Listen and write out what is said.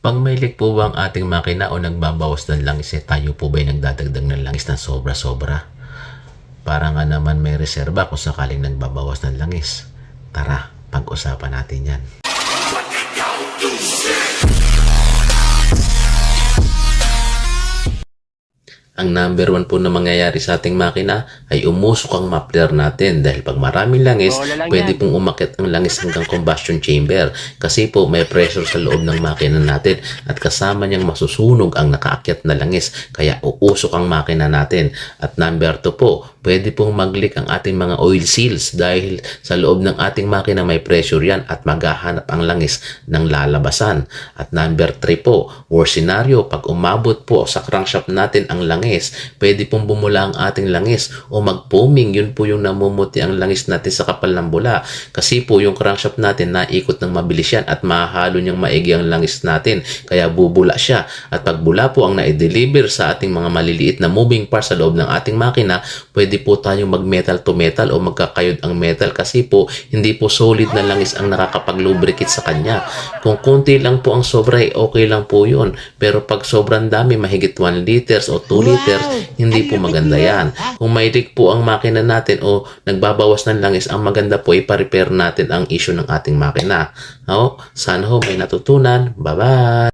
Pag may leak po ba ang ating makina o nagbabawas ng langis, tayo po ba'y nagdadagdag ng langis ng sobra-sobra? Para nga naman may reserba kung sakaling nagbabawas ng langis. Tara, pag-usapan natin yan. Ang number one po na mangyayari sa ating makina ay umusok ang muffler natin dahil pag maraming langis, pwede pong umakyat ang langis hanggang combustion chamber kasi po may pressure sa loob ng makina natin at kasama niyang masusunog ang nakaakyat na langis kaya uusok ang makina natin. At number two po, pwede pong mag-leak ang ating mga oil seals dahil sa loob ng ating makina may pressure yan at maghahanap ang langis ng lalabasan. At number 3 po, worst scenario, pag umabot po sa crankshaft natin ang langis, pwede pong bumula ang ating langis o mag-foaming, yun po yung namumuti ang langis natin sa kapal ng bula. Kasi po yung crankshaft natin naikot ng mabilis yan at mahalo niyang maigi ang langis natin kaya bubula siya. At pag bula po ang na-deliver sa ating mga maliliit na moving parts sa loob ng ating makina, pwede po tayong mag-metal to metal o magkakayod ang metal kasi po hindi po solid na langis ang nakakapag-lubricate sa kanya. Kung konti lang po ang sobra, okay lang po yun. Pero pag sobrang dami, mahigit 1 liters o 2 liters, hindi po maganda yan. Kung may leak po ang makina natin o nagbabawas ng langis, ang maganda po ipa-repair natin ang issue ng ating makina. Sana ho may natutunan. Bye-bye!